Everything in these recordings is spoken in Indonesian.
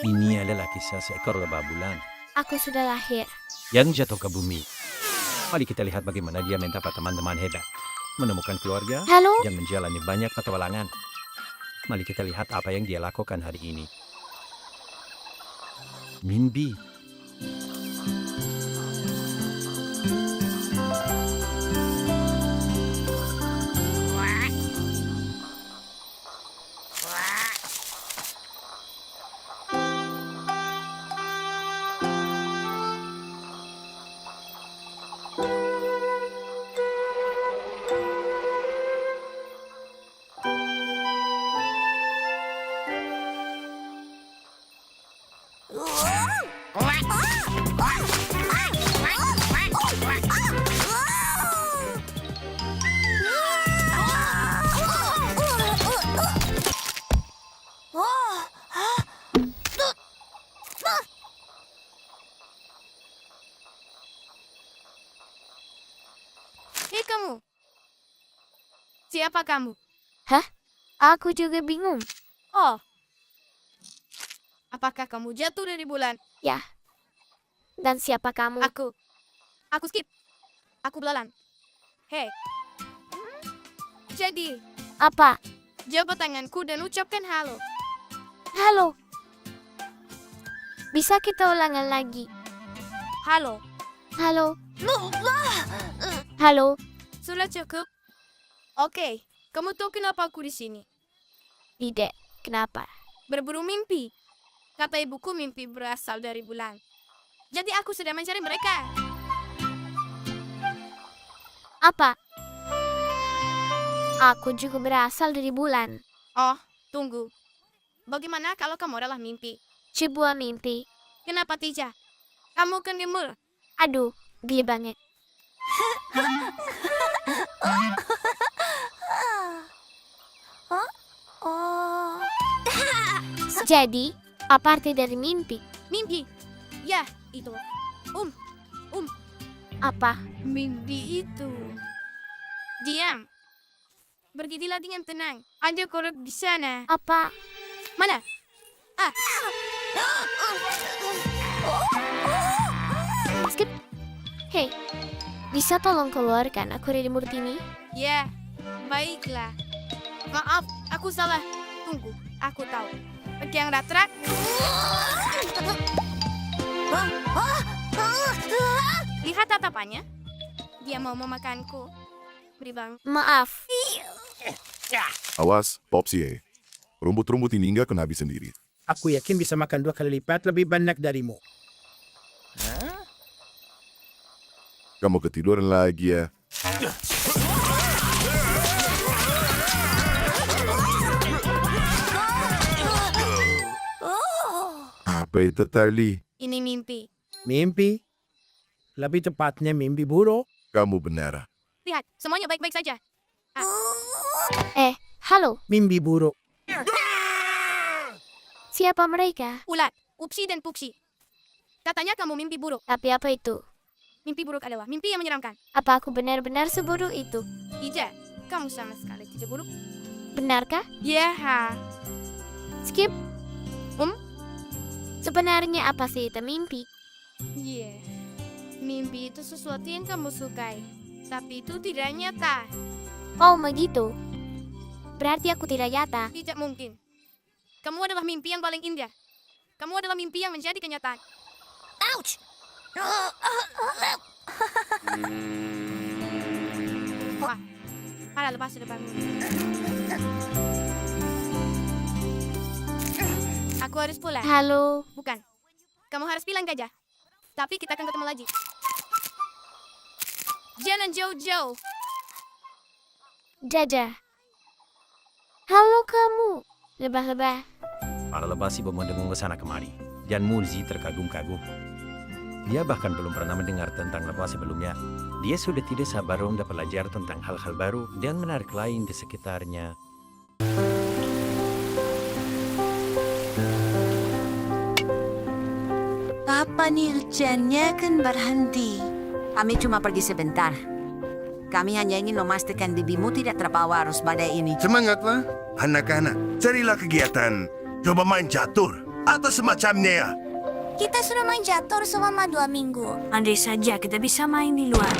Ini adalah kisah seekor lebah bulan Aku sudah lahir. yang jatuh ke bumi. Mari kita lihat bagaimana dia mendapat teman-teman hebat, menemukan keluarga, Halo? dan menjalani banyak petualangan. Mari kita lihat apa yang dia lakukan hari ini. Mimpi. Hei kamu, siapa kamu? Hah? Aku juga bingung. Oh, apakah kamu jatuh dari bulan? Ya. Dan siapa kamu? Aku skip. Aku belalang. Hei, jadi Apa? jabat tanganku dan ucapkan halo. Halo. Bisa kita ulangan lagi? Halo. Halo. Halo. Sudah cukup? Oke, kamu tahu kenapa aku di sini? Tidak. Kenapa? Berburu mimpi. Kata ibuku mimpi berasal dari bulan. Jadi aku sedang mencari mereka. Apa? Aku juga berasal dari bulan. Oh, tunggu. Bagaimana kalau kamu adalah mimpi? Sebuah mimpi. Kenapa tidak? Kamu kan gemul. Aduh, gila banget. Jadi, apa arti dari mimpi? Mimpi. Ya, itu. Apa? Mimpi itu. Diam. Bergidilah dengan tenang. Ada korek di sana. Apa? Mana? Ah, Skip. Hei, bisa tolong keluarkan aku dari mulut ini? ya. Baiklah. Maaf, aku salah. Tunggu, aku tahu. Pegang ratrak. Lihat tatapannya. Dia mau memakanku. Beri bang. Maaf. Awas, Popsy. Rumput-rumput ini nggak kena habis sendiri. Aku yakin bisa makan 2 kali lipat lebih banyak darimu. Kamu ketiduran lagi ya. Apa itu tadi? Ini mimpi. Mimpi? Lebih tepatnya mimpi buruk. Kamu benar. Lihat, semuanya baik-baik saja. Halo. Mimpi buruk. Siapa mereka? Ulat, Upsi dan Puksi. Katanya kamu mimpi buruk. Tapi apa itu? Mimpi buruk adalah mimpi yang menyeramkan. Apa aku benar-benar seburuk itu? Tidak, kamu sama sekali tidak buruk. Benarkah? Ya, Skip. Um? Sebenarnya apa sih itu mimpi? Iya. Mimpi itu sesuatu yang kamu sukai. Tapi itu tidak nyata. Oh, begitu. Berarti aku tidak nyata. Tidak mungkin. Kamu adalah mimpi yang paling indah. Kamu adalah mimpi yang menjadi kenyataan. Ouch! Wah, para lepas sudah bangun. Aku harus pulang. Halo. Bukan. Kamu harus bilang gajah. Tapi kita akan ketemu lagi. Jangan jauh-jauh. Jaja. Halo kamu. Lebah-lebah. Para lebah sibuk mendengung ke sana kemari, dan Munzi terkagum-kagum. Dia bahkan belum pernah mendengar tentang lebah sebelumnya. Dia sudah tidak sabar untuk belajar tentang hal-hal baru dan menarik lain di sekitarnya. Kapan nih hujannya kan berhenti? Kami cuma pergi sebentar. Kami hanya ingin memastikan bibimu tidak terbawa arus badai ini. Semangatlah, anak-anak. Carilah kegiatan. Coba main catur. atau semacamnya. Kita sudah main catur selama 2 minggu. Andai saja kita bisa main di luar.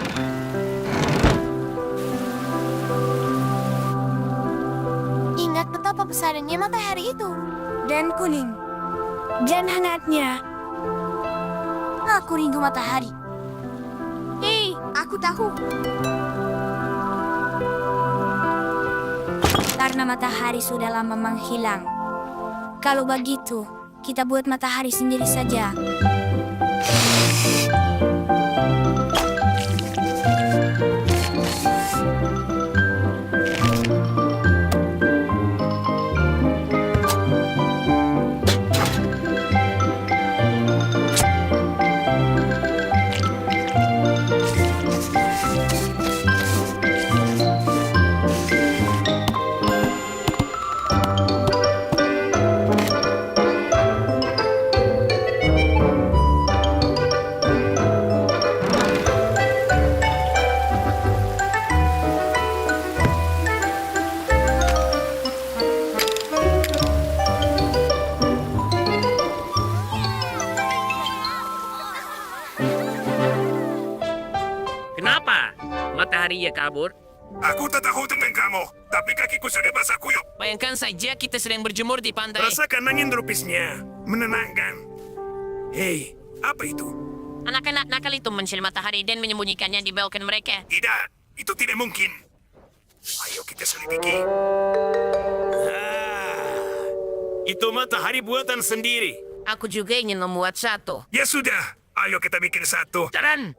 Ingat betapa besarnya matahari itu. Dan kuning. Dan hangatnya. Aku rindu matahari. Hei, aku tahu. Karena matahari sudah lama menghilang. Kalau begitu, kita buat matahari sendiri saja. Kenapa? Matahari ya kabur? Aku tak tahu tentang kamu, tapi kakiku sudah basah kuyup. Bayangkan saja kita sedang berjemur di pantai. Rasakan angin tropisnya, menenangkan. Hei, apa itu? Anak-anak nakal itu mencari matahari dan menyembunyikannya di balkon mereka. Tidak, itu tidak mungkin. Ayo kita selidiki. Itu matahari buatan sendiri. Aku juga ingin membuat satu. Ya sudah, ayo kita bikin satu. Jalan!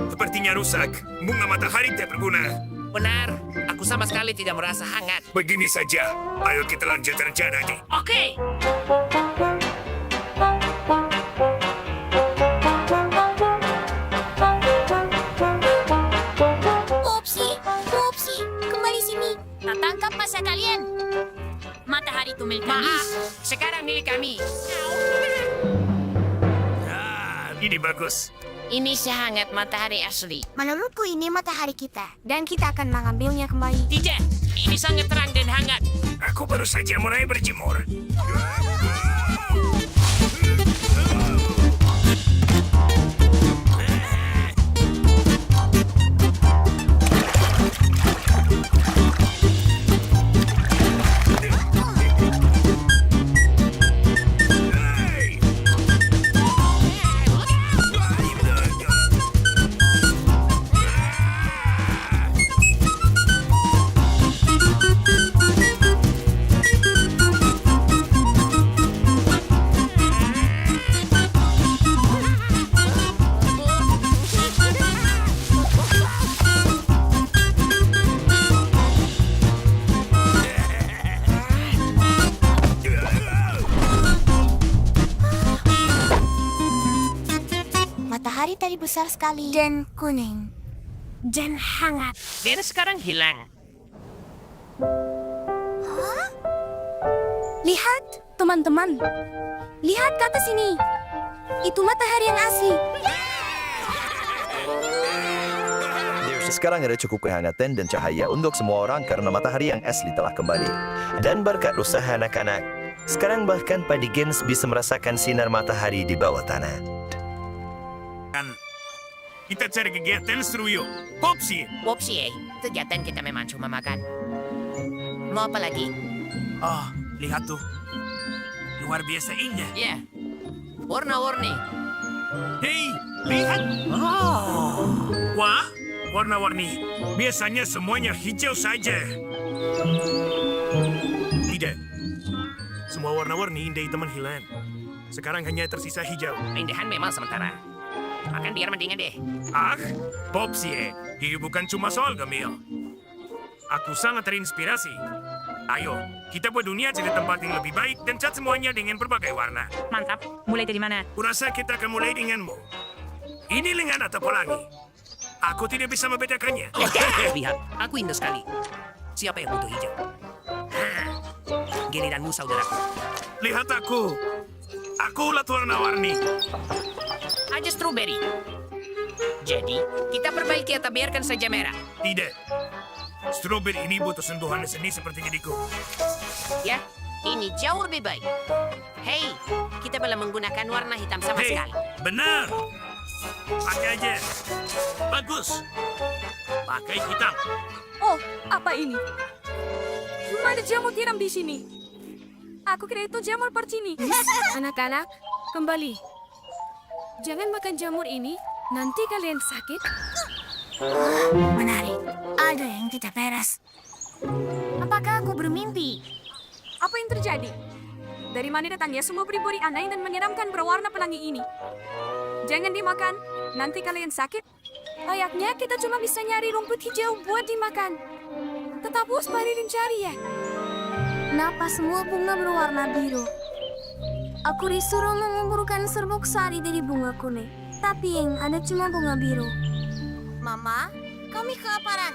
Sepertinya rusak. Bunga matahari tidak berguna. Benar, aku sama sekali tidak merasa hangat. Begini saja, ayo kita lanjut rencana ini. Oke. Upsi, kembali sini. Tak tangkap masa kalian. Matahari itu milik kami. Maaf, sekarang milik kami. Ini bagus. Ini sehangat matahari asli. Menurutku ini matahari kita. Dan kita akan mengambilnya kembali. Tidak, ini sangat terang dan hangat. Aku baru saja mulai berjemur. Matahari tadi besar sekali. Dan kuning. Dan hangat. Dan sekarang hilang. Lihat, teman-teman. Lihat ke atas ini. Itu matahari yang asli. Sekarang ada cukup kehangatan dan cahaya untuk semua orang karena matahari yang asli telah kembali. Dan berkat usaha anak-anak, sekarang bahkan Padigans bisa merasakan sinar matahari di bawah tanah. Kita cari kegiatan seru yuk. Popsi. Wopsi, kegiatan kita memang cuma makan. Mau apa lagi? Oh, lihat tuh. Luar biasa indah. Ya, warna-warni. Hei, lihat. Wah, warna-warni. Biasanya semuanya hijau saja. Tidak. Semua warna-warni indah teman hilang. Sekarang hanya tersisa hijau. Keindahan memang sementara. Makan biar mendingan deh. Popsi, ini bukan cuma soal Gamil. Aku sangat terinspirasi. Ayo, kita buat dunia jadi tempat yang lebih baik dan cat semuanya dengan berbagai warna. Mantap. Mulai dari mana? Kurasa kita akan mulai denganmu. Ini lengan atau pelangi? Aku tidak bisa membedakannya. Lihat, aku indah sekali. Siapa yang butuh hijau? Giliranmu, saudaraku. Lihat aku. Akulah warna-warni. Aja strawberry. Jadi, kita perbaiki atau biarkan saja merah. Tidak. Strawberry ini butuh sentuhan seni seperti diriku. Ya, ini jauh lebih baik. Hei, kita belum menggunakan warna hitam sama Hei, sekali. benar. Pakai aja. Bagus. Pakai hitam. Oh, apa ini? Ada jamur tiram di sini. Aku kira itu jamur porcini. Anak-anak, kembali. Jangan makan jamur ini, nanti kalian sakit. Menarik. Ada yang tidak beres. Apakah aku bermimpi? Apa yang terjadi? Dari mana datangnya semua peri-peri aneh dan menyeramkan berwarna pelangi ini? Jangan dimakan, nanti kalian sakit. Layaknya kita cuma bisa nyari rumput hijau buat dimakan. Tetap waspada dan cari ya. Kenapa semua bunga berwarna biru? Aku disuruh mengumpulkan serbuk sari dari bunga kuning. Tapi yang ada cuma bunga biru. Mama, kami kelaparan.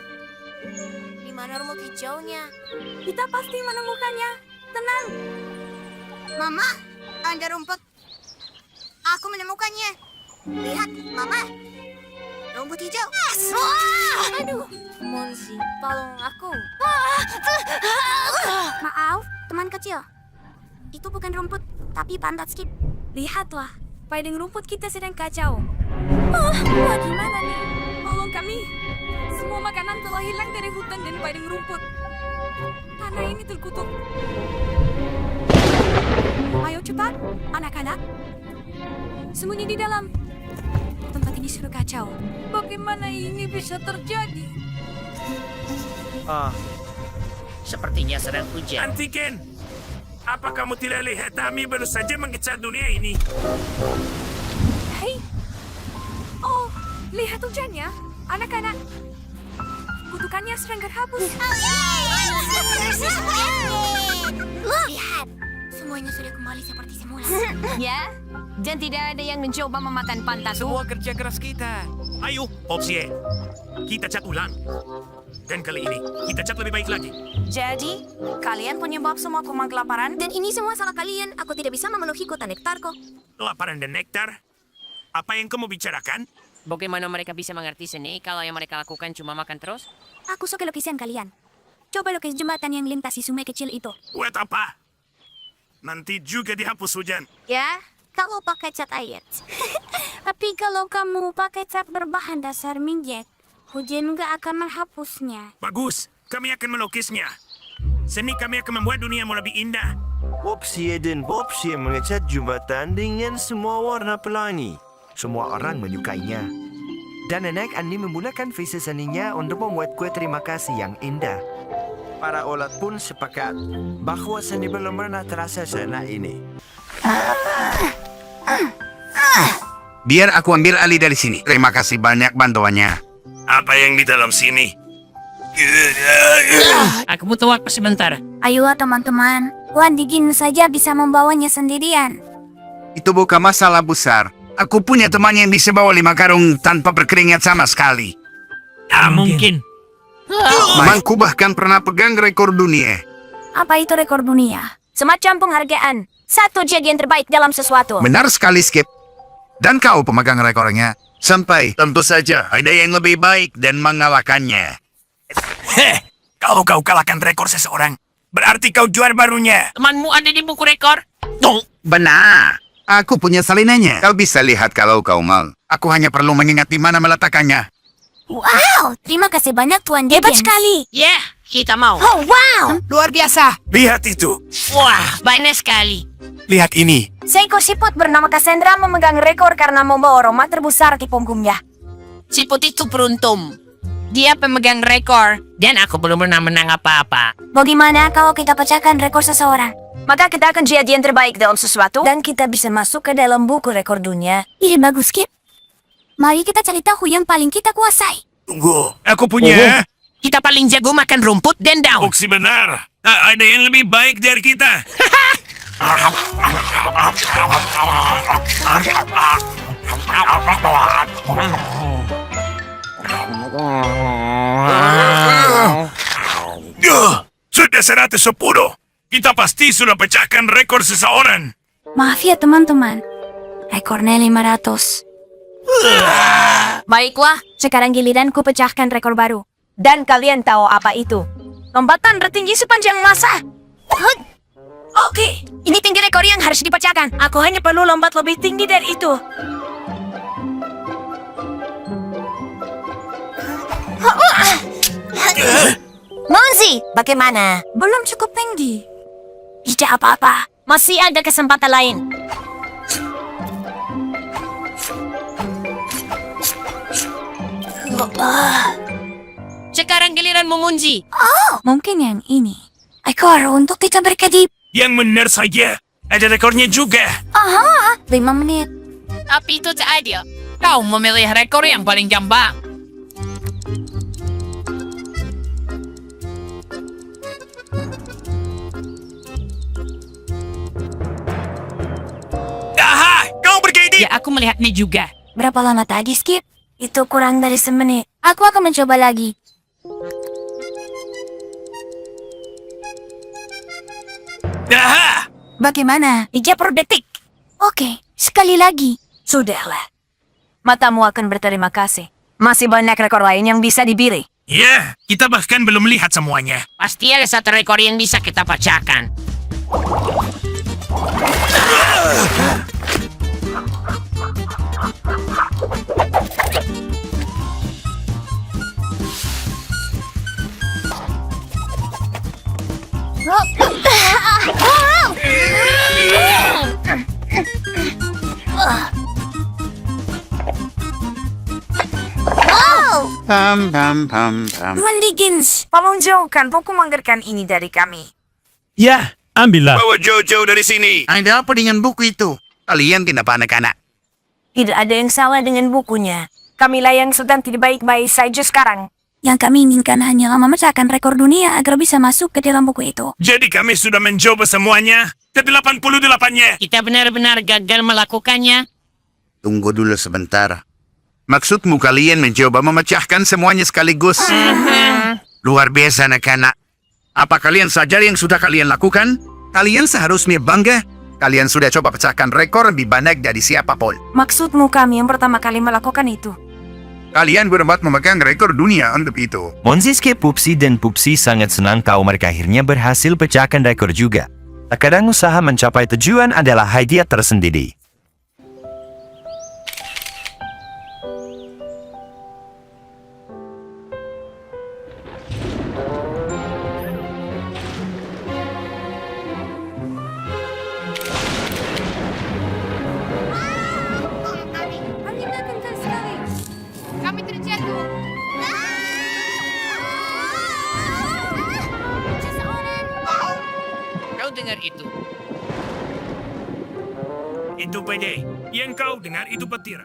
Di mana rumput hijaunya? Kita pasti menemukannya. Tenang. Mama, ada rumput. Aku menemukannya. Lihat, Mama. Rumput hijau. Aduh, Monzi, tolong aku. Maaf, teman kecil. Itu bukan rumput, tapi pantat skip. Lihatlah, padang rumput kita sedang kacau. Bagaimana nih? Tolong kami. Semua makanan telah hilang dari hutan dan padang rumput. Tanah ini terkutuk. Ayo cepat, anak-anak. Sembunyi di dalam. Tempat ini sudah kacau. Bagaimana ini bisa terjadi? Sepertinya sedang hujan. Antiken, apa kamu tidak lihat kami baru saja mengecat dunia ini? Hei. Oh, lihat hujannya, anak-anak. Kutukannya sedang terhapus. Lihat, semuanya sudah kembali seperti semula. Ya, dan tidak ada yang mencoba memakan pantatku. Semua kerja keras kita. Ayo, Popsie. Kita cat ulang. Dan kali ini, kita cat lebih baik lagi. Jadi, kalian penyebab semua kuman kelaparan? Dan ini semua salah kalian. Aku tidak bisa memenuhi kota nektarku. Kelaparan dan nektar? Apa yang kamu bicarakan? Bagaimana mereka bisa mengerti seni kalau yang mereka lakukan cuma makan terus? Aku suka lukisan kalian. Coba lukis jembatan yang lintasi sungai kecil itu. Buat apa? Nanti juga dihapus hujan. Ya, kalau pakai cat air. Tapi kalau kamu pakai cat berbahan dasar minyak, hujan nggak akan menghapusnya. Bagus, kami akan melukisnya. Seni kami akan membuat duniamu lebih indah. Popsie dan Popsie mengecat jembatan dengan semua warna pelangi. Semua orang menyukainya. Dan nenek Annie menggunakan visi seninya untuk membuat kue terima kasih yang indah. Para olat pun sepakat bahwa seni belum pernah terasa seenak ini. Biar aku ambil alih dari sini. Terima kasih banyak bantuannya. Apa yang di dalam sini? Aku butuh waktu sebentar. Ayolah teman-teman, Wan Digin saja bisa membawanya sendirian. Itu bukan masalah besar. Aku punya teman yang bisa bawa 5 karung tanpa berkeringat sama sekali. Mungkin. Mangku bahkan pernah pegang rekor dunia. Apa itu rekor dunia? Semacam penghargaan. Satu jadian terbaik dalam sesuatu. Benar sekali, Skip. Dan kau pemegang rekornya. Sampai tentu saja ada yang lebih baik dan mengalahkannya. Kalau kau kalahkan rekor seseorang, berarti kau juara barunya. Temanmu ada di buku rekor? Benar. Aku punya salinannya. Kau bisa lihat kalau kau mau. Aku hanya perlu mengingat di mana meletakkannya. Wow, terima kasih banyak Tuan Digin. Hebat sekali. Ya, kita mau. Oh, wow. Luar biasa. Lihat itu. Wah, banyak sekali. Lihat ini. Seekor siput bernama Cassandra memegang rekor karena membawa aroma terbesar di punggungnya. Siput itu beruntung. Dia pemegang rekor, dan aku belum pernah menang apa-apa. Bagaimana kalau kita pecahkan rekor seseorang? Maka kita akan jadi yang terbaik dalam sesuatu. Dan kita bisa masuk ke dalam buku rekor dunia. Ide bagus, Skip. Mari kita cari tahu yang paling kita kuasai. Tunggu, aku punya. Kita paling jago makan rumput dan daun. Foxy benar. Ada yang lebih baik dari kita. Sudah 110. Kita pasti sudah pecahkan rekor seseorang. Maaf ya teman-teman. Rekornya 500. Baiklah, sekarang giliranku pecahkan rekor baru. Dan kalian tahu apa itu? Lompatan tertinggi sepanjang masa. Oke, ini tinggi rekor yang harus dipecahkan. Aku hanya perlu lompat lebih tinggi dari itu. Monzi, bagaimana? Belum cukup tinggi. Tidak apa-apa, masih ada kesempatan lain. Sekarang giliranmu, Munzi. Mungkin yang ini. Ekor untuk kita berkedip. Yang benar saja. Ada rekornya juga. Aha, 5 menit. Tapi itu tak adil. Kau memilih rekor yang paling gampang. Aha, kau berkedip. Ya, aku melihatnya juga. Berapa lama tadi, Skip? Itu kurang dari semenit. Aku akan mencoba lagi. Aha, Bagaimana? 30 detik. Oke, sekali lagi. Sudahlah. Matamu akan berterima kasih. Masih banyak rekor lain yang bisa dibiri. ya, kita bahkan belum lihat semuanya. Pasti ada satu rekor yang bisa kita pecahkan. Tuan Dickens, tolong jauhkan buku manggarkan ini dari kami. Ya, ambillah. Bawa jauh-jauh dari sini. Ada apa dengan buku itu? Kalian kenapa anak-anak? Tidak ada yang salah dengan bukunya. Kamilah yang sedang tidak baik-baik saja sekarang. Yang kami inginkan hanyalah memecahkan rekor dunia agar bisa masuk ke dalam buku itu. Jadi kami sudah mencoba semuanya. Ke-88-nya. Kita benar-benar gagal melakukannya. Tunggu dulu sebentar. Maksudmu kalian mencoba memecahkan semuanya sekaligus? Luar biasa anak-anak. Apa kalian sadar yang sudah kalian lakukan? Kalian seharusnya bangga. Kalian sudah coba pecahkan rekor lebih banyak dari siapapun. Maksudmu kami yang pertama kali melakukan itu? Kalian berempat memegang rekor dunia untuk itu. Monziske, Pupsi, dan Pupsi sangat senang tahu mereka akhirnya berhasil pecahkan rekor juga. Terkadang usaha mencapai tujuan adalah hadiah tersendiri. Anginnya kencang sekali. Kami terjatuh. Seseorang. Kau dengar itu? Itu badai. Yang kau dengar itu petir.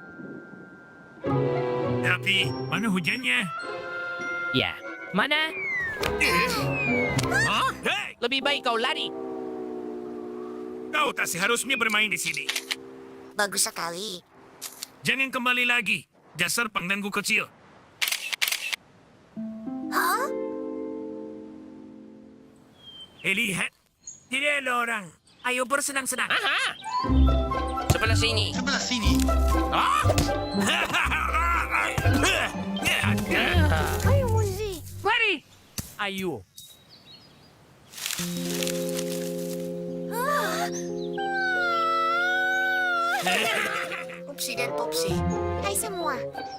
Tapi, mana hujannya? Ya. Mana? Hah? Hei! Lebih baik kau lari. Kau tak seharusnya bermain di sini. Bagus sekali. Jangan kembali lagi. Dasar pengganggu kecil. Lihat. Tidak ada orang. Ayo bersenang-senang. Aha! Sebelah sini. Ayo, Munzi. Mari. Ayo. Pupsi dan Pupsi. Hai semua.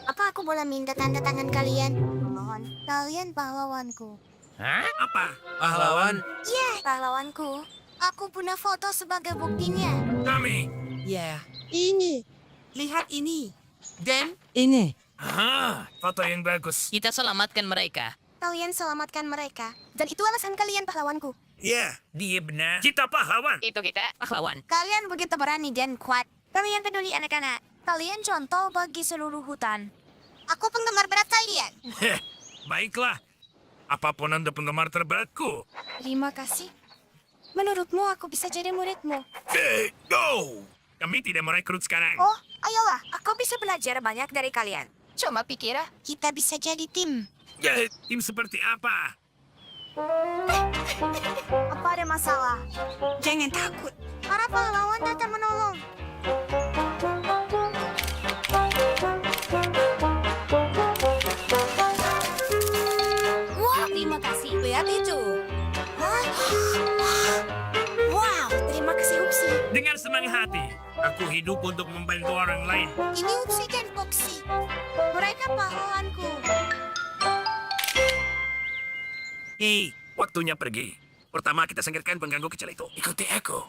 Apa aku boleh minta tanda tangan kalian? Mohon. Kalian pahlawanku. Hah? Apa? Pahlawan. Iya, pahlawanku. Aku punya foto sebagai buktinya. Kami. Ya. Ini. Lihat ini. Dan ini. Ah, foto yang bagus. Kita selamatkan mereka. Kalian selamatkan mereka. Dan itu alasan kalian pahlawanku. Ya, dia benar. Kita pahlawan. Itu kita pahlawan. Kalian begitu berani dan kuat. Kalian peduli anak-anak. Kalian contoh bagi seluruh hutan. Aku penggemar berat kalian. Baiklah. Apapun Anda penggemar terberatku. Terima kasih. Menurutmu aku bisa jadi muridmu? Go! Kami tidak merekrut sekarang. Oh, ayolah. Aku bisa belajar banyak dari kalian. Cuma pikir kita bisa jadi tim. Ya, tim seperti apa? Apa ada masalah? Jangan takut. Para pahlawan datang menolong. Wah, terima kasih. Lihat itu. Wow, terima kasih Upsi. Dengan senang hati, aku hidup untuk membantu orang lain. Ini Upsi dan Foxy. Mereka pahlawanku. Hei, waktunya pergi. Pertama kita singkirkan pengganggu kecil itu. Ikuti aku.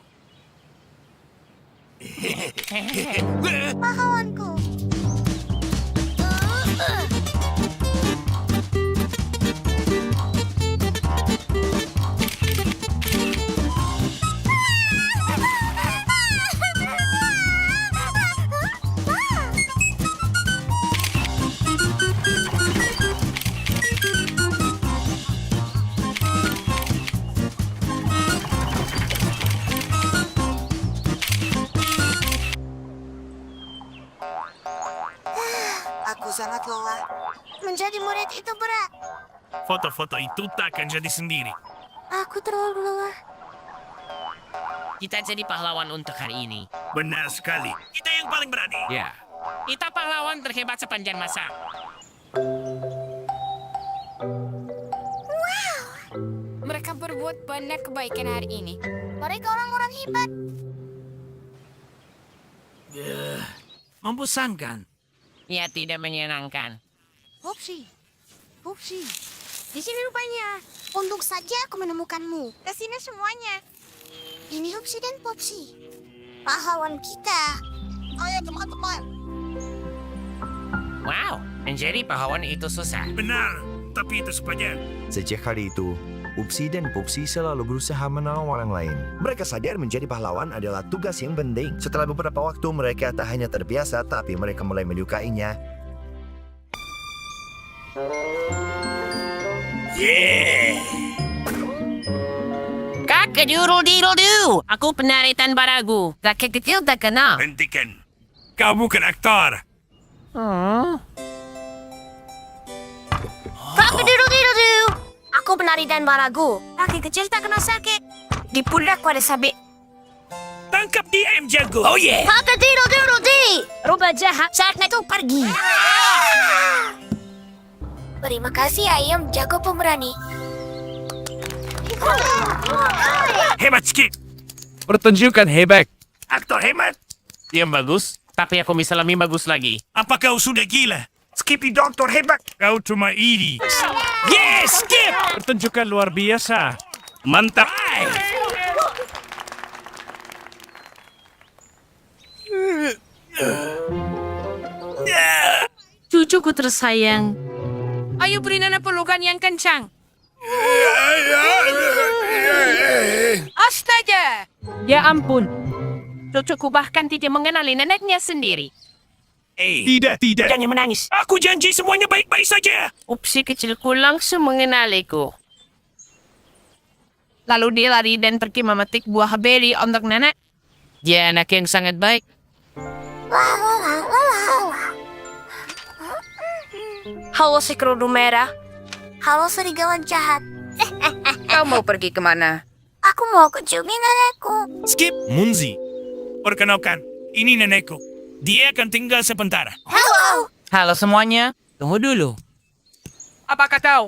Pahlawanku. Aku sangat lelah. Menjadi murid itu berat. Foto-foto itu tak akan jadi sendiri. Aku terlalu lelah. Kita jadi pahlawan untuk hari ini. Benar sekali. Kita yang paling berani. Ya. Kita pahlawan terhebat sepanjang masa. Mereka berbuat banyak kebaikan hari ini. Mereka orang-orang hebat. Membosankan. Ya, tidak menyenangkan. Popsi. Popsi. Di sini rupanya. Untung saja aku menemukanmu. Ke sini semuanya. Ini Popsi dan Popsi. Pahlawan kita. Ayo teman-teman. Wow, menjadi pahlawan itu susah. Benar, tapi itu sepanjang. Sejak hari itu, Upsi dan Pupsi selalu berusaha menolong orang lain. Mereka sadar menjadi pahlawan adalah tugas yang penting. Setelah beberapa waktu, mereka tak hanya terbiasa, tapi mereka mulai menyukainya. Kakak-dirul-dirul-du. Aku penaritan baragu. Kakek kecil tak kenal. Hentikan. Kau bukan aktor. Kakak-diru-diru-du. Aku penari dan baragu. Kaki kecil tak kena sakit. Di pundakku ada sabit. Tangkap dia, M. Jago. Oh yeah. Kakak-diru-diru-di. Rubah jahat. Saatnya itu pergi. Terima kasih ayam jago pemberani. Hebat sikit. Pertunjukan hebat. Aktor hebat. Dia bagus, tapi aku bisa lebih bagus lagi. Apa kau sudah gila? Skippy doktor hebat. Kau cuma iri. Yes, Skip. Pertunjukan luar biasa. Mantap. Cucuku tersayang. Ayo beri Nana pelukan yang kencang. Astaga! Ya ampun. Cucuku bahkan tidak mengenali neneknya sendiri. Tidak. Jangan menangis. Aku janji semuanya baik-baik saja. Upsi kecilku langsung mengenaliku. Lalu dia lari dan pergi memetik buah beri untuk nenek. Dia anak yang sangat baik. Halo si kerudung merah. Halo serigala jahat. Kau mau pergi kemana? Aku mau kunjungi nenekku. Skip. Munzi. Perkenalkan, ini nenekku. Dia akan tinggal sementara. Halo. Halo semuanya. Tunggu dulu. Apakah tahu?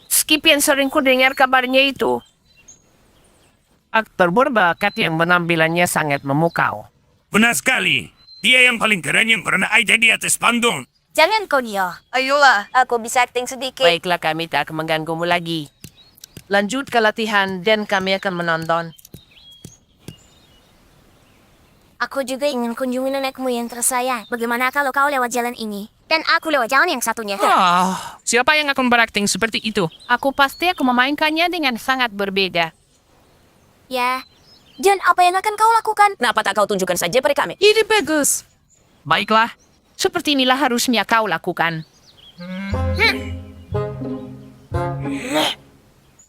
Skip yang sering ku dengar kabarnya itu. Aktor berbakat yang penampilannya sangat memukau. Benar sekali. Dia yang paling keren yang pernah ada di atas panggung. Jangan kau Nia. Ayolah. Aku bisa acting sedikit. Baiklah, kami tak akan mengganggumu lagi. Lanjut ke latihan dan kami akan menonton. Aku juga ingin kunjungi nenekmu yang tersayang. Bagaimana kalau kau lewat jalan ini? Dan aku lewat jalan yang satunya. Siapa yang akan berakting seperti itu? Aku pasti akan memainkannya dengan sangat berbeda. Ya. Dan apa yang akan kau lakukan? Kenapa tak kau tunjukkan saja pada kami? Ide bagus. Baiklah, seperti inilah harusnya kau lakukan.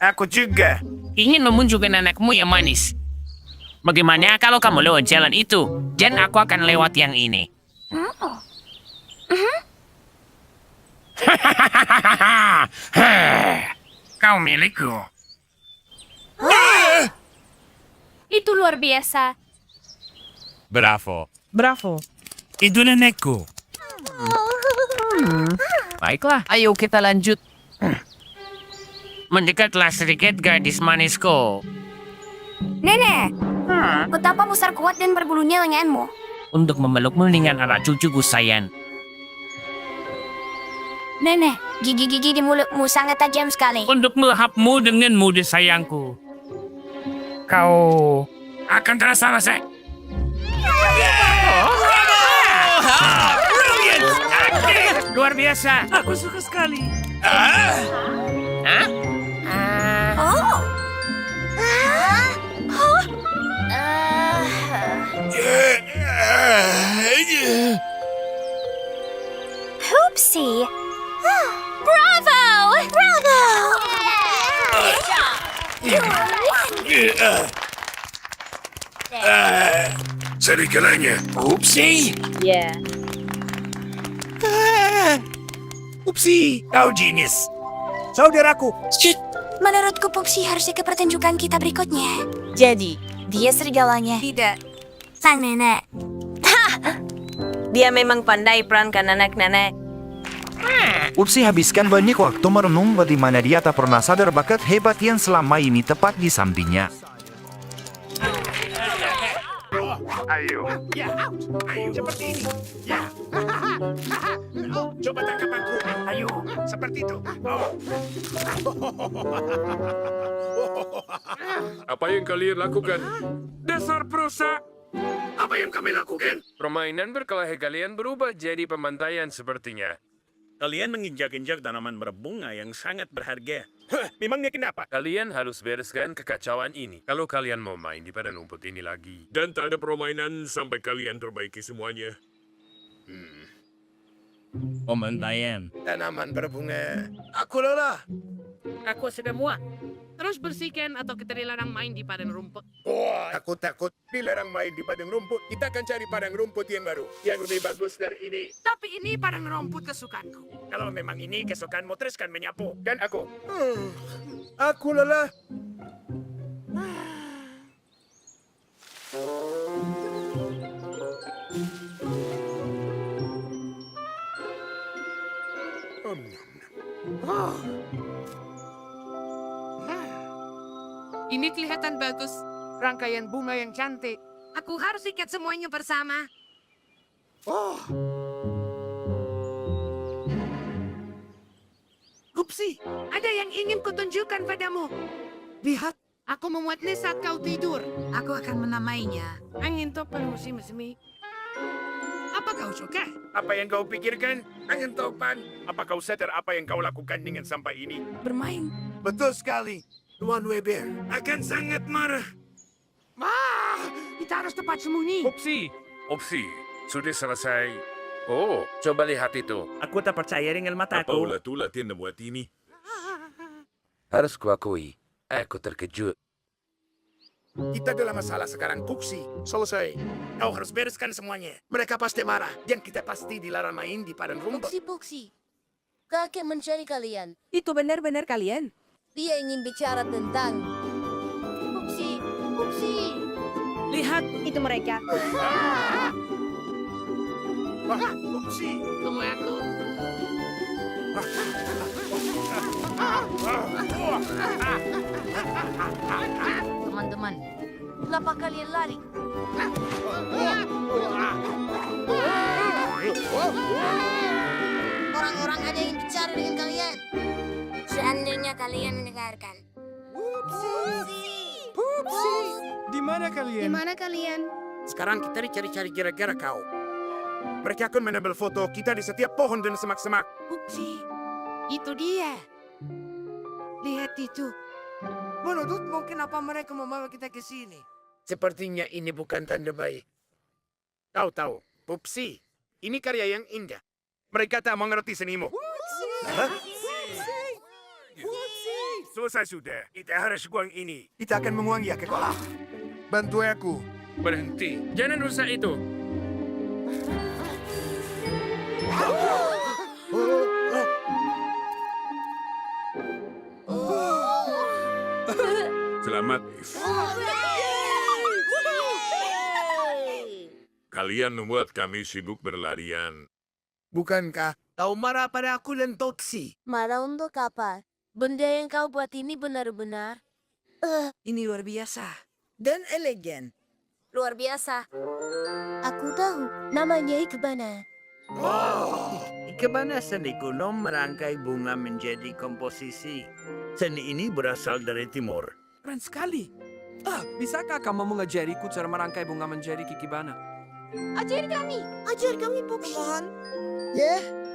Aku juga. Ingin memunjukkan anakmu yang manis. Bagaimana kalau kamu lewat jalan itu, dan aku akan lewat yang ini? Kau milikku. Itu luar biasa. Bravo. Itu nenekku. Baiklah, ayo kita lanjut. Mendekatlah sedikit gadis manisku. Nenek, betapa besar kuat dan berbulunya lenganmu. Untuk memelukmu dengan anak cucuku sayang. Nenek, gigi-gigi di mulutmu sangat tajam sekali. Untuk melahapmu dengan mudah sayangku. Kau akan terselesai. Luar biasa. Aku suka sekali. Oopsie. Bravo! Bravo! Serigalanya. Upsi. Yeah. Upsi. Kau genius. Saudaraku, Menurutku Pupsi harus ke pertunjukan kita berikutnya. Jadi, dia serigalanya. Tidak. Sang nenek. Dia memang pandai perankan anak-anak. Upsi habiskan banyak waktu merenung bagaimana dia tak pernah sadar bakat hebat yang selama ini tepat di sampingnya. Ayo. Seperti ini. Ya. Coba tangkap aku. Ayo. Seperti itu. Apa yang kalian lakukan? Dasar perusak. Apa yang kami lakukan? Permainan berkelahi kalian berubah jadi pembantaian sepertinya. Kalian menginjak-injak tanaman berbunga yang sangat berharga. Memangnya kenapa? Kalian harus bereskan kekacauan ini. Kalau kalian mau main di padang rumput ini lagi. Dan tak ada permainan sampai kalian perbaiki semuanya. Pembantaian. Tanaman berbunga. Aku lelah. Aku sudah muak. Terus bersihkan atau kita dilarang main di padang rumput. Aku takut dilarang main di padang rumput. Kita akan cari padang rumput yang baru. Yang lebih bagus dari ini. Tapi ini padang rumput kesukaanku. Kalau memang ini kesukaanmu, teruskan menyapu. Dan aku. Aku lelah. Ini kelihatan bagus. Rangkaian bunga yang cantik. Aku harus ikat semuanya bersama. Upsi, ada yang ingin kutunjukkan padamu. Lihat, aku memuatnya saat kau tidur. Aku akan menamainya Angin Topan Musim Semi. Apa kau suka? Apa yang kau pikirkan? Angin topan. Apa kau sadar apa yang kau lakukan dengan sampah ini? Bermain. Betul sekali. Tuan Weber akan sangat marah. Kita harus tepat sembunyi. Opsi, sudah selesai. Oh, coba lihat itu. Aku tak percaya dengan mataku. tu latihan membuat ini? Harus kuakui, aku terkejut. Kita dalam masalah sekarang, Puksi. Selesai. Kau harus bereskan semuanya. Mereka pasti marah. Dan kita pasti dilarang main di padang rumput. Puksi. Kakek mencari kalian. Itu benar-benar kalian? Dia ingin bicara tentang... Pupsi. Lihat, itu mereka. Puksi. Tunggu aku. Teman-teman, kenapa kalian lari? Orang-orang ada yang bicara dengan kalian. Seandainya kalian mendengarkan. Pupsi. Di mana kalian? Sekarang kita dicari-cari gara-gara kau. Mereka akan menambil foto kita di setiap pohon dan semak-semak. Upsi, itu dia. Lihat itu. Menurutmu kenapa mereka membawa kita ke sini? Sepertinya ini bukan tanda baik. Kau tahu, Pupsi, ini karya yang indah. Mereka tak mengerti senimu. Hah? Selesai sudah. Kita harus buang ini. Kita akan menguangnya ke kolam. Bantu aku. Berhenti. Jangan rusak itu. Selamat. Kalian membuat kami sibuk berlarian. Bukankah kau marah pada aku dan Popsi? Marah untuk apa? Benda yang kau buat ini benar-benar Ini luar biasa. Dan elegan. luar biasa. Aku tahu, namanya Ikebana. Ikebana seni kuno merangkai bunga menjadi komposisi. Seni ini berasal dari timur. Keren sekali. Bisakah kamu mengajariku cara merangkai bunga menjadi kikibana? Ajar kami, Popsi.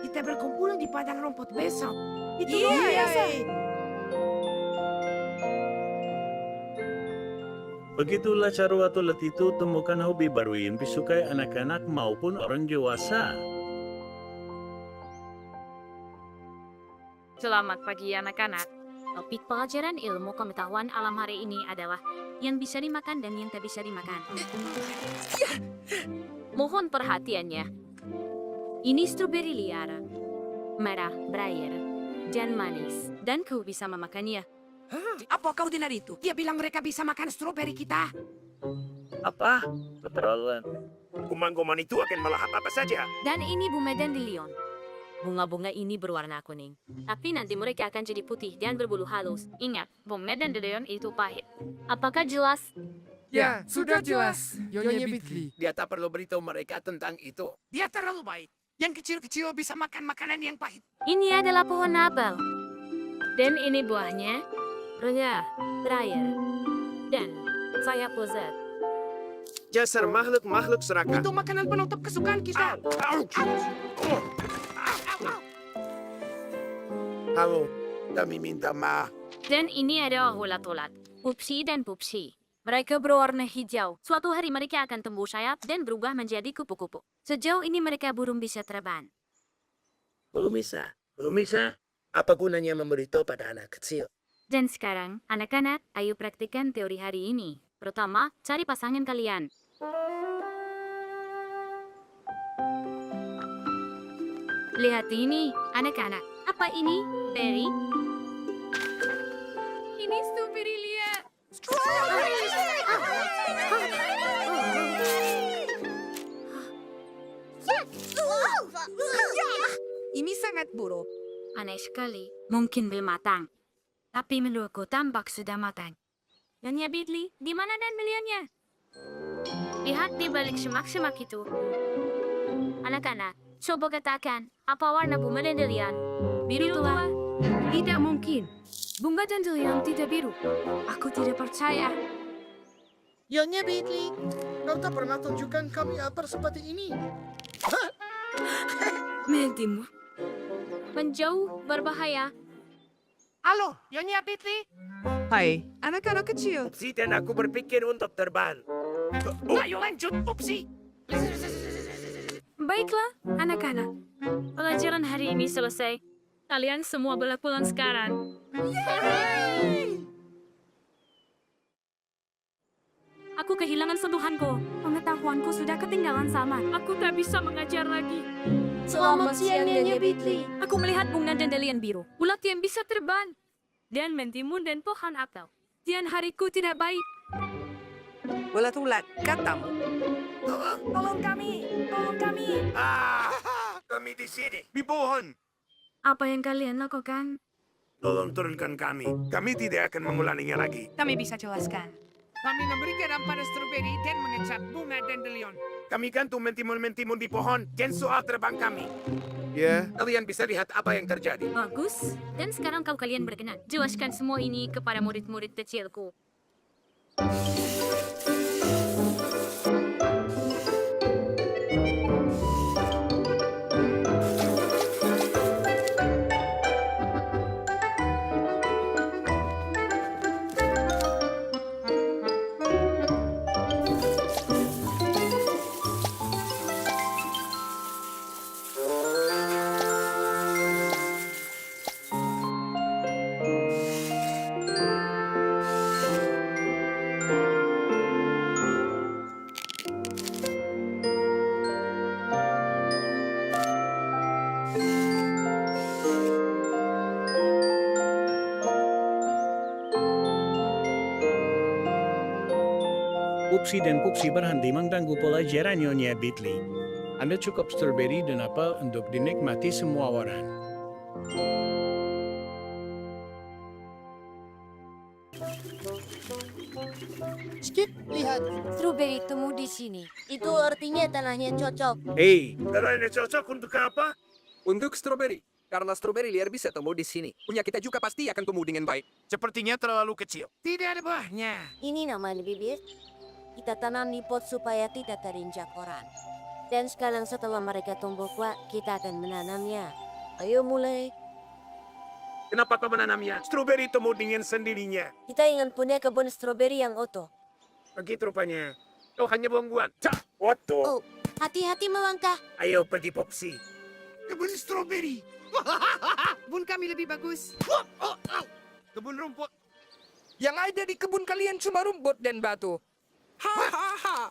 Kita berkumpul di padang rumput besok. Itu Iya, luar biasa. Begitulah cara waktu itu temukan hobi baru yang disukai anak-anak maupun orang dewasa. Selamat pagi anak-anak. Topik pelajaran ilmu pengetahuan alam hari ini adalah yang bisa dimakan dan yang tak bisa dimakan. Mohon perhatiannya. Ini stroberi liar, merah, berair, dan manis. Dan kau bisa memakannya. Apa kau dengar itu? Dia bilang mereka bisa makan stroberi kita. Apa? Keterlaluan. Kuman-kuman itu akan melahap apa saja. Dan ini bunga dandelion. Bunga-bunga ini berwarna kuning. Tapi nanti mereka akan jadi putih dan berbulu halus. Ingat, bunga dandelion itu pahit. Apakah jelas? Ya, sudah jelas. Nyonya Bitli. Dia tak perlu beritahu mereka tentang itu. Dia terlalu baik. Yang kecil-kecil bisa makan makanan yang pahit. Ini adalah pohon apel. Dan ini buahnya. Rendah, berair, dan sayap lezat. Jasar makhluk-makhluk serakah. Itu makanan penutup kesukaan kita. Halo, kami minta maaf. Dan ini adalah ulat-ulat. Pupsi dan pupsi. Mereka berwarna hijau. Suatu hari mereka akan tumbuh sayap dan berubah menjadi kupu-kupu. Sejauh ini mereka belum bisa terbang. Belum bisa. Apa gunanya memberitahu pada anak kecil? Dan sekarang, anak-anak, ayo praktikkan teori hari ini. Pertama, cari pasangan kalian. Lihat ini, anak-anak. Apa ini? Berry? Ini strawberry liar. Ini sangat buruk. Aneh sekali. Mungkin belum matang. Tapi menurutku tampak sudah matang. Nyonya Bidli, di mana dandeliannya? Lihat di balik semak-semak itu. Anak-anak, coba katakan, apa warna bunga dandelion? Biru tua? Tidak mungkin. Bunga dandelion tidak biru. Aku tidak percaya. Nyonya Bitli, kau tak pernah tunjukkan kami apa seperti ini. Mentimu. Menjauh berbahaya. Halo, Nyonya Bitli. Hai, anak-anak kecil. Si dan aku berpikir untuk terbang. Ayo lanjut, Popsi. Baiklah, anak-anak. Pelajaran hari ini selesai. Kalian semua boleh pulang sekarang. Aku kehilangan sentuhanku. Pengetahuanku sudah ketinggalan zaman. Aku tak bisa mengajar lagi. Selamat siang, Nyonya Bitli. Aku melihat bunga dandelion biru. Ulat yang bisa terbang. Dan mentimun dan pohon apel. Dan hariku tidak baik. Ulat-ulat, katamu. Tolong kami. Kami di sini. Di pohon. Apa yang kalian lakukan? Tolong turunkan kami. Kami tidak akan mengulanginya lagi. Kami bisa jelaskan. Kami memberi garam pada stroberi dan mengecat bunga dandelion. Kami gantung mentimun-mentimun di pohon dan soal terbang kami. Ya, Kalian bisa lihat apa yang terjadi. Bagus. Dan sekarang kalian berkenan. Jelaskan semua ini kepada murid-murid kecilku. Upsi dan Pupsi berhenti mengganggu pelajaran Nyonya Bitli. Anda cukup strawberry dan apel untuk dinikmati semua orang. Skip, lihat. Strawberry tumbuh di sini. Itu artinya tanahnya cocok. Hei, Tanahnya cocok untuk apa? untuk strawberry. Karena strawberry liar bisa tumbuh di sini. Punya kita juga pasti akan tumbuh dengan baik. Sepertinya terlalu kecil. Tidak ada buahnya. Ini namanya bibit. Kita tanam di pot supaya tidak terinjak orang. Dan sekarang setelah mereka tumbuh kuat, kita akan menanamnya. Ayo mulai. Kenapa kau menanamnya? Strawberry tumbuh dengan sendirinya. Kita ingin punya kebun stroberi yang utuh. Begitu rupanya. Kau hanya buang-buang. Cak, waktu. Oh, hati-hati melangkah. Ayo pergi Popsi. Kebun stroberi. Kebun kami lebih bagus. Kebun rumput. Yang ada di kebun kalian cuma rumput dan batu. Hahaha.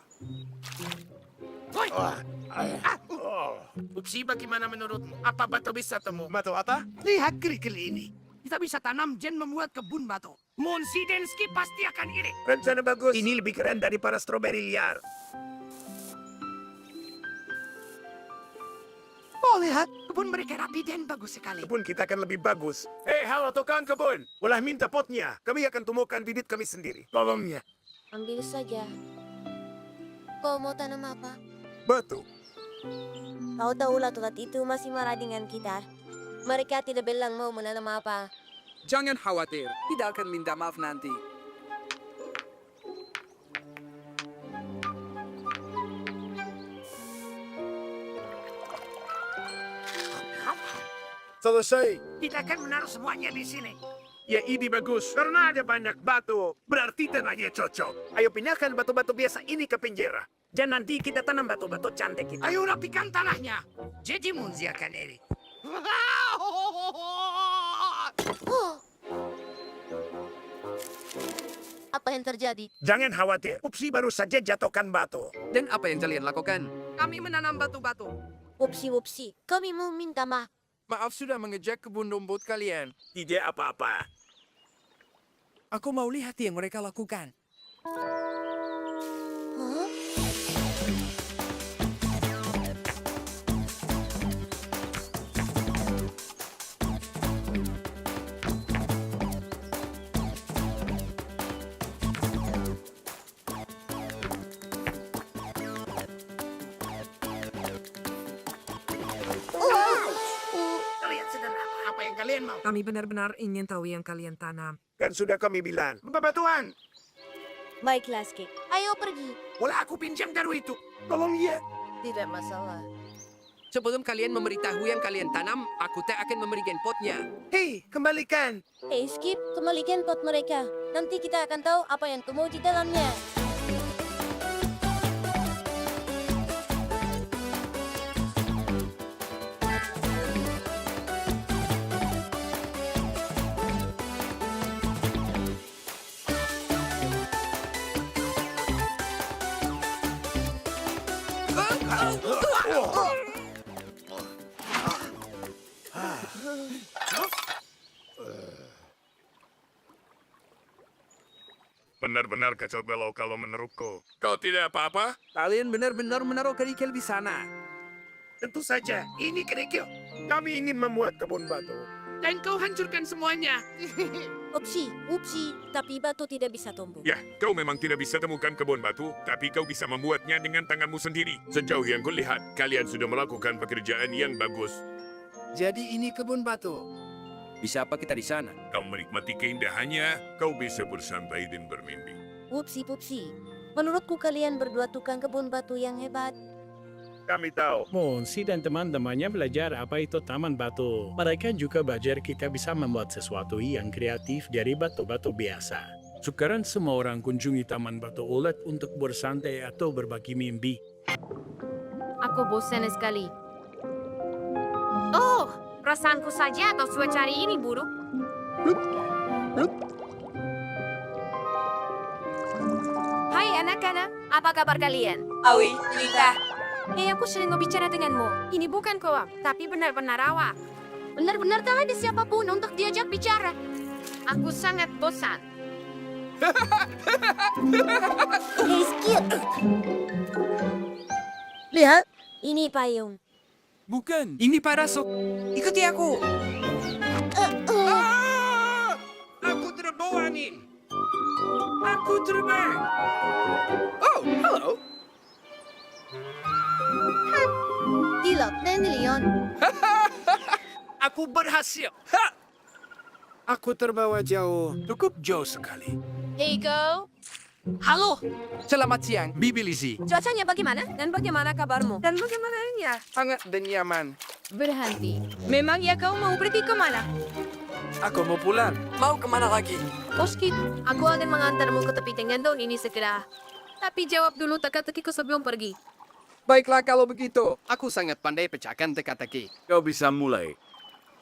Popsi, bagaimana menurutmu? Apa batu bisa temu? Batu apa? Lihat kerikil ini. Kita bisa tanam dan membuat kebun batu. Monsi dan Skip pasti akan iri. Rencana bagus. Ini lebih keren daripada strawberry liar. Oh, lihat. Kebun mereka rapi dan bagus sekali. Kebun kita akan lebih bagus. Halo tukang kebun. Boleh minta potnya. Kami akan tumbuhkan bibit kami sendiri. Tolongnya. Ambil saja. Kau mau tanam apa? Batu. Kau tahu ulat-ulat itu masih marah dengan kita. Mereka tidak bilang mau menanam apa. Jangan khawatir, tidak akan minta maaf nanti. Selesai. Kita akan menaruh semuanya di sini. Ya, ini bagus. Karena ada banyak batu, berarti tanahnya cocok. Ayo pindahkan batu-batu biasa ini ke penjara. Dan nanti kita tanam batu-batu cantik kita. Ayo rapikan tanahnya. Jadi Munzi akan iri. Apa yang terjadi? Jangan khawatir. Upsi baru saja jatuhkan batu. Dan apa yang kalian lakukan? Kami menanam batu-batu. Upsi, kami mau minta maaf. Maaf sudah mengejek kebun rumput kalian. Tidak apa-apa. Aku mau lihat yang mereka lakukan. Hah? Kalian sedang apa yang kalian mau? Kami benar-benar ingin tahu yang kalian tanam. Kan sudah kami bilang. Bebatuan. Baiklah, Skip. Ayo pergi. Boleh aku pinjam garu itu? Tolong ya. Tidak masalah. Sebelum kalian memberitahu yang kalian tanam, aku tak akan memberikan potnya. Hei, kembalikan. Hey, Skip, kembalikan pot mereka. Nanti kita akan tahu apa yang tumbuh di dalamnya. Benar-benar kacau balau kalau menurutku. Kau tidak apa-apa? Kalian benar-benar menaruh kerikil di sana. Tentu saja, ini kerikil. Kami ingin membuat kebun batu. Dan kau hancurkan semuanya. Upsi, tapi batu tidak bisa tumbuh. Ya, kau memang tidak bisa temukan kebun batu, tapi kau bisa membuatnya dengan tanganmu sendiri. Sejauh yang kulihat, kalian sudah melakukan pekerjaan yang bagus. Jadi ini kebun batu. Bisa apa kita di sana? Kau menikmati keindahannya, kau bisa bersantai dan bermimpi. Upsi, menurutku kalian berdua tukang kebun batu yang hebat. Kami tahu. Monsi dan teman-temannya belajar apa itu taman batu. Mereka juga belajar kita bisa membuat sesuatu yang kreatif dari batu-batu biasa. Sekarang semua orang kunjungi taman batu ulet untuk bersantai atau berbagi mimpi. Aku bosan sekali. Oh, perasaanku saja atau cuaca hari ini buruk? Hai anak-anak, apa kabar kalian? Awi, Lita. Aku sering berbicara denganmu. Ini bukan koap, tapi benar-benar awak. Benar-benar tak ada siapapun untuk diajak bicara. Aku sangat bosan. Hey, Skip. Lihat, ini payung. Bukan, ini parasok. Ikuti aku. Aku terbawa angin. Aku terbang. Oh, halo. Tidak, dan Leon. Aku berhasil. Ha! Aku terbawa jauh. Cukup jauh sekali. Hey, go. Halo, Selamat siang, Bibi Lizzie. Cuacanya bagaimana? Dan bagaimana kabarmu? dan bagaimana ya? Hangat dan nyaman. Berhenti. Memang ya kau mau pergi kemana? Aku mau pulang. Mau kemana lagi? Oskit, aku akan mengantarmu ke tepi tenggendong ini segera. Tapi jawab dulu teka-tekiku sebelum pergi. Baiklah kalau begitu. Aku sangat pandai pecahkan teka-teki. Kau bisa mulai.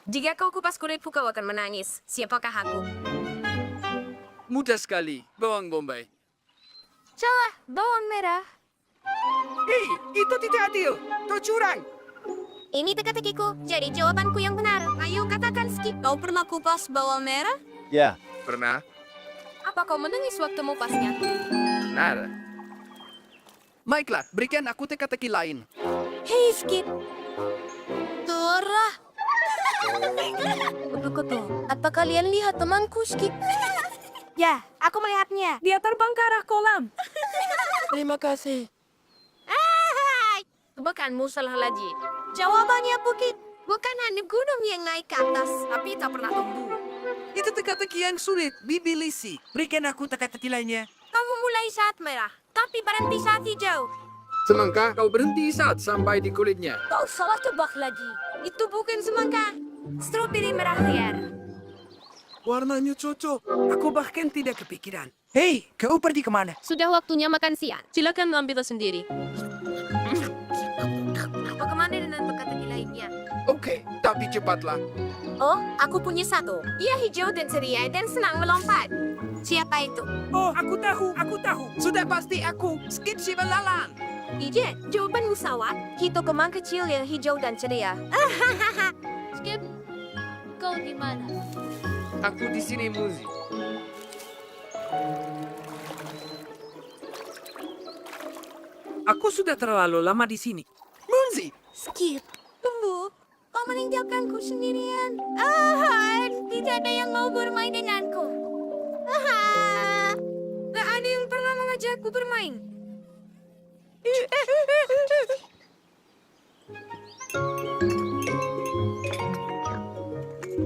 Jika kau kupas kulitku, kau akan menangis. Siapakah aku? Mudah sekali. Bawang bombay. Salah, bawang merah. Hei, itu tidak adil. Kau curang. Ini teka-tekiku, jadi jawabanku yang benar. Ayo katakan, Skip. Kau pernah kupas bawang merah? Ya. Pernah? Apa kau menangis waktu mengupasnya? Nada. Baiklah, berikan aku teka-teki lain. Hey, Skip. Dora. Betul. Apa kalian lihat temanku, Skip? Ya, aku melihatnya. Dia terbang ke arah kolam. Terima kasih. Tebakanmu salah lagi. Jawabannya bukit. Bukan hanya gunung yang naik ke atas, tapi tak pernah tumbuh. Itu teka-teki yang sulit, Bibi Lizzie. Berikan aku teka-teki lainnya. Kamu mulai saat merah, tapi berhenti saat hijau. Semangka kau berhenti saat sampai di kulitnya. Kau salah tebak lagi. Itu bukan semangka. Stroberi merah liar. Warnanya cocok. Aku bahkan tidak kepikiran. Hei, kau pergi kemana? Sudah waktunya makan siang. Silakan ambil sendiri. Bagaimana dengan teka-teki lainnya? Oke, tapi cepatlah. Oh, aku punya satu. Ia hijau dan ceria dan senang melompat. Siapa itu? Oh, aku tahu. Sudah pasti aku. Skip si belalang. Ije, jawabanmu salah. Itu kemang kecil yang hijau dan ceria. Skip, kau di mana? Aku di sini, Muzi. Aku sudah terlalu lama di sini. Muzi, Skip. Tunggu, kau meninggalkanku sendirian. Tidak ada yang mau bermain denganku. Gak ada yang pernah mengajakku bermain.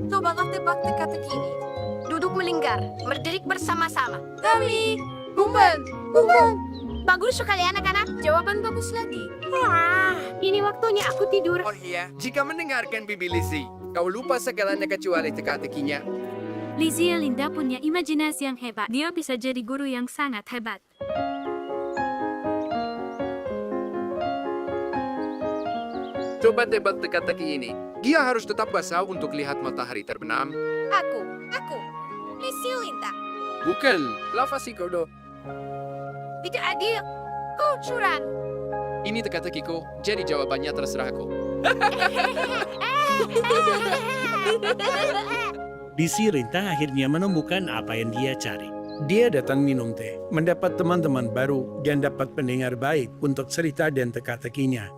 Cobalah tebak teka-teki ini. Duduk melingkar, berderik bersama-sama. Kami, Bumbang. Bagus sekali anak-anak. Jawaban bagus lagi. Ini waktunya aku tidur. oh iya, jika mendengarkan Bibi Lizzie, kau lupa segalanya kecuali teka-tekinya. Lizzie Linda punya imajinasi yang hebat. Dia bisa jadi guru yang sangat hebat. Coba tebak teka-teki ini. Dia harus tetap basah untuk lihat matahari terbenam. Aku. Lizzie Linda. Bukan, lava sikodo. Tidak adil. Kau curang. Ini teka-tekiku, jadi jawabannya terserah aku. Lizzie Rinta akhirnya menemukan apa yang dia cari. Dia datang minum teh, mendapat teman-teman baru, dan dapat pendengar baik untuk cerita dan teka-tekinya.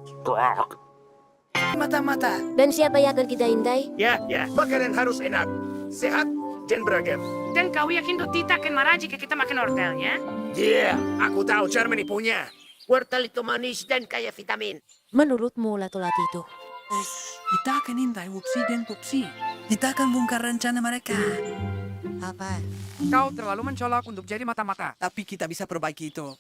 Mata-mata. Dan siapa yang akan kita hindai? Ya, makanan harus enak. Sehat dan beragam. Dan kau yakin Dotita akan marah jika kita makan wortelnya? Iya, aku tahu cara menipunya. Wortel itu manis dan kaya vitamin. Menurutmu latu-latu itu? Kita akan hintai Wupsi dan Pupsi. Kita akan bongkar rencana mereka. Apa? Kau terlalu mencolok untuk jadi mata-mata. Tapi kita bisa perbaiki itu.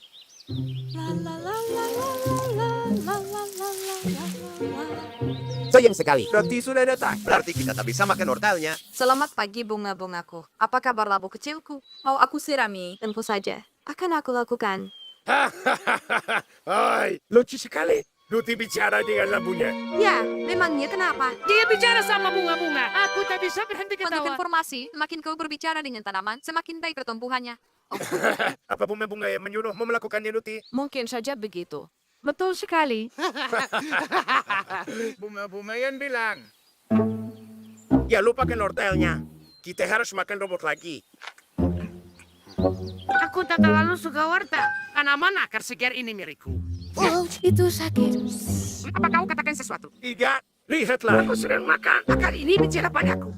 Sayang sekali. Roti sudah datang. Berarti kita tak bisa makan wortelnya. Selamat pagi bunga-bungaku. Apa kabar labu kecilku? Mau aku sirami? Tentu saja. Akan aku lakukan. Hai, lucu sekali. Luti bicara dengan labunya. Ya, memangnya kenapa? Dia bicara sama bunga-bunga. Aku tak bisa berhenti Untuk ketawa. informasi, semakin kau berbicara dengan tanaman, semakin baik pertumbuhannya. Apa bunga-bunga yang menyuruhmu melakukannya, Luti? Mungkin saja begitu. Betul sekali. Bunga-bunga yang bilang. Ya, lupakan wortelnya. Kita harus makan robot lagi. Aku tak terlalu suka warta. Karena mana akar segar ini milikku? Oh, itu sakit. Apa kau katakan sesuatu? Tidak. Lihatlah, aku sedang makan. Akar ini bicara padaku.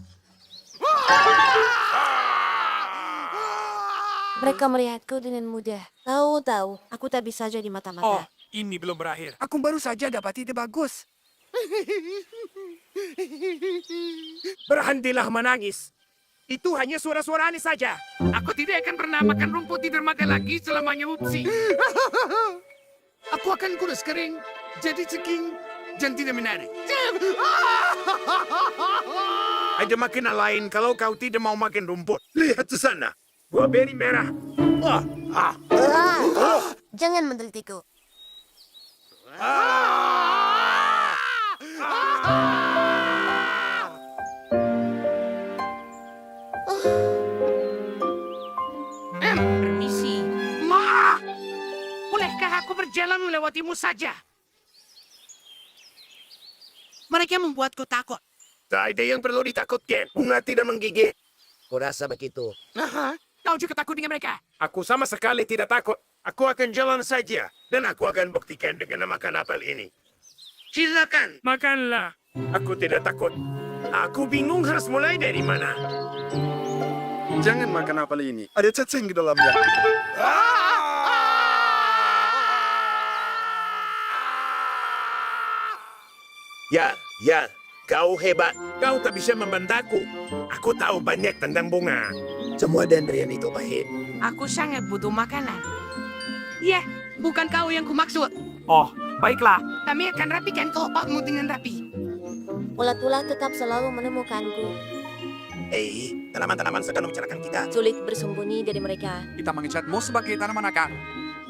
Mereka melihatku dengan mudah. Tahu, aku tak bisa jadi mata-mata. Ini belum berakhir. Aku baru saja dapat ide bagus. Berhentilah menangis. Itu hanya suara-suara aneh saja. Aku tidak akan pernah makan rumput di dermaga lagi selamanya, Upsi. Aku akan kurus kering, jadi ceking, dan tidak menarik. Ada makanan lain kalau kau tidak mau makan rumput. Lihat ke sana. Buah beri merah. Jangan mendelitiku. Permisi. Ma! Bolehkah aku berjalan melewatimu saja? Mereka membuatku takut. Tak ada yang perlu ditakutkan. Bunga tidak menggigit. Kurasa begitu. Kau juga takut dengan mereka? Aku sama sekali tidak takut. Aku akan jalan saja. Dan aku akan buktikan dengan makan apel ini. Silakan. Makanlah. Aku tidak takut. Aku bingung harus mulai dari mana. Jangan makan apel ini. Ada cacing di dalamnya. Ya, kau hebat. Kau tak bisa membantaku. Aku tahu banyak tentang bunga. Semua dendrian itu pahit. Aku sangat butuh makanan. Ya, bukan kau yang kumaksud. Oh, baiklah. Kami akan rapikan kelopakmu dengan rapi. Ulat-ulat tetap selalu menemukanku. Tanaman-tanaman sedang membicarakan kita. Sulit bersembunyi dari mereka. Kita mengecatmu sebagai tanaman akar,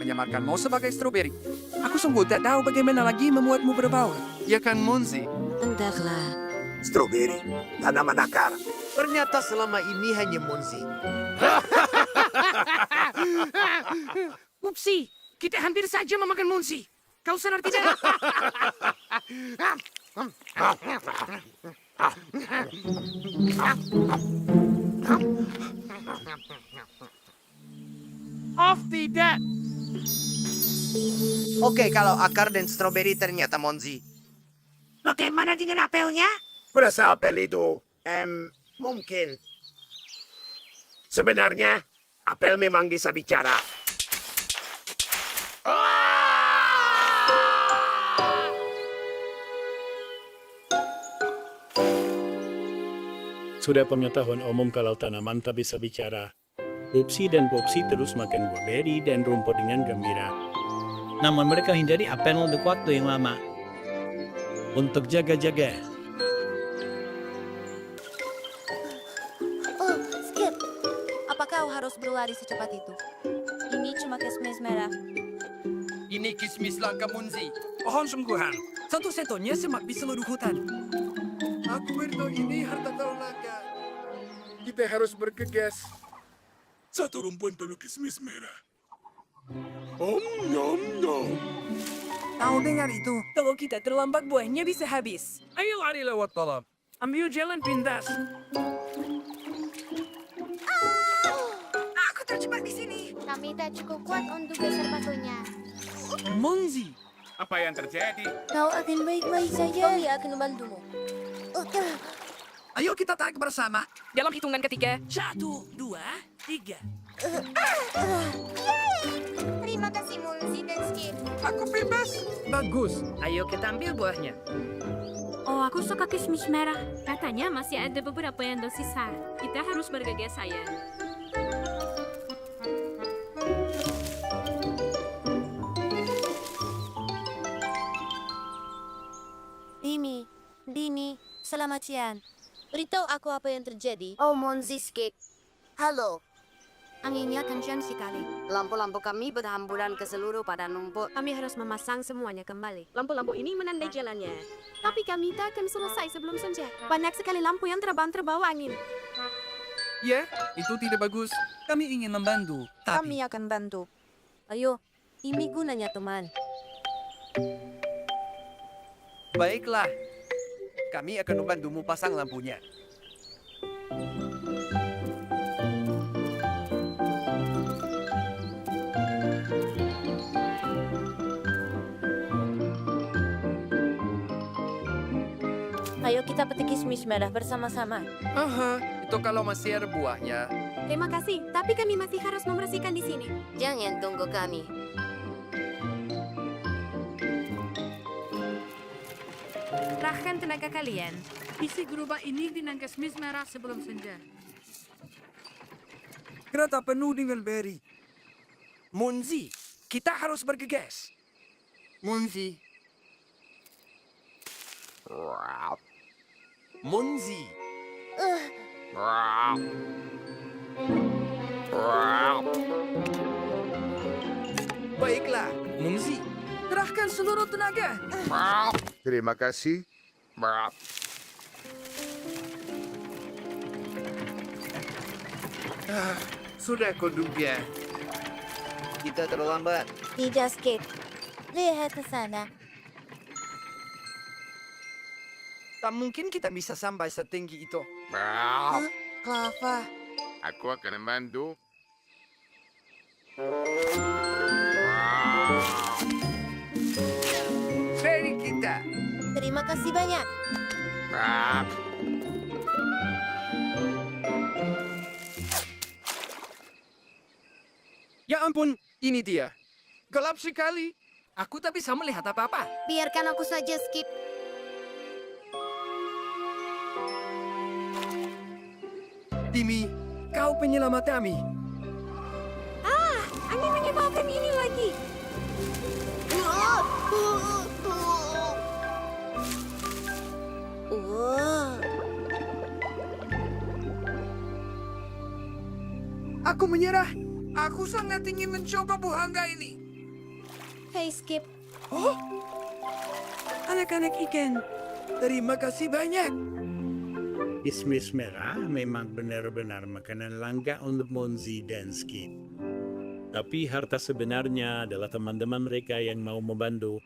menyamarkanmu sebagai stroberi. Aku sungguh tak tahu bagaimana lagi membuatmu berbau. Ya kan, Monzi? Entahlah. Stroberi, tanaman akar. Ternyata selama ini hanya Monzi. Upsi, kita hampir saja memakan Munsi. Kau sadar tidak? Off tidak. Oke, kalau akar dan stroberi ternyata Monzi. Bagaimana dengan apelnya? Berasa apel itu, mungkin. Sebenarnya, apel memang bisa bicara. Sudah pengetahuan umum kalau tanaman tak bisa bicara. Pupsi dan Popsi terus makan buah beri dan rumput dengan gembira. Namun mereka hindari apel untuk waktu yang lama. Untuk jaga-jaga. Oh, Skip. Apa kau harus berlari secepat itu? Ini cuma kismis merah. Ini kismis langka Munzi. Pohon sungguhan. Satu-satunya semak di seluruh hutan. Aku beritahu ini harta tahun langka. Kita harus bergegas. Satu rumpun penuh kismis merah. Nom. Tahu dengar itu? Kalau kita terlambat buahnya bisa habis. Ayo lari lewat kolam. Ambil jalan pintas. Aku terjebak di sini. Kami tak cukup kuat untuk geser batunya. Monzi. Apa yang terjadi? Kau akan baik-baik saja. Kami akan membantumu. Ayo kita tarik bersama. Dalam hitungan ketiga. 1, 2, 3. Terima kasih, Mulzi dan Skip. Aku bebas. Bagus. Ayo kita ambil buahnya. Oh, aku suka kismis merah. Katanya masih ada beberapa yang tersisa. Kita harus bergegas, sayang. Dini, selamat siang. Beritahu aku apa yang terjadi. Oh, Monzi, Skip. Halo. Anginnya kencang sekali. Lampu-lampu kami berhamburan ke seluruh padang rumput. Kami harus memasang semuanya kembali. Lampu-lampu ini menandai jalannya. Tapi kami tak akan selesai sebelum senja. Banyak sekali lampu yang terbang terbawa angin. Ya, itu tidak bagus. Kami ingin membantu, Kami akan bantu. Ayo, ini gunanya teman. Baiklah. Kami akan membantumu pasang lampunya. Ayo kita petik kismis merah bersama-sama. Aha, itu kalau masih ada buahnya. Terima kasih, tapi kami masih harus membersihkan di sini. Jangan tunggu kami. Kerahkan tenaga kalian. Isi gerobak ini dengan kismis merah sebelum senja. Kereta penuh dengan beri. Munzi, kita harus bergegas. Munzi. Munzi. Baiklah, Munzi. Kerahkan seluruh tenaga. Terima kasih. Sudah konduknya. Kita terlambat. Tidak, Skip. Lihat ke sana. Tak mungkin kita bisa sampai setinggi itu. Clover. Aku akan membantu. Ferry kita. Terima kasih banyak. Ya ampun, ini dia. Gelap sekali. Aku tak bisa melihat apa-apa. Biarkan aku saja, Skip. Timmy, kau penyelamat kami. Angin menyebabkan ini lagi. Aku menyerah. Aku sangat ingin mencoba buhangga ini. Hey, Skip. Oh, anak-anak ikan. Terima kasih banyak. Kismis merah memang benar-benar makanan langka untuk Monzi dan Skip. Tapi harta sebenarnya adalah teman-teman mereka yang mau membantu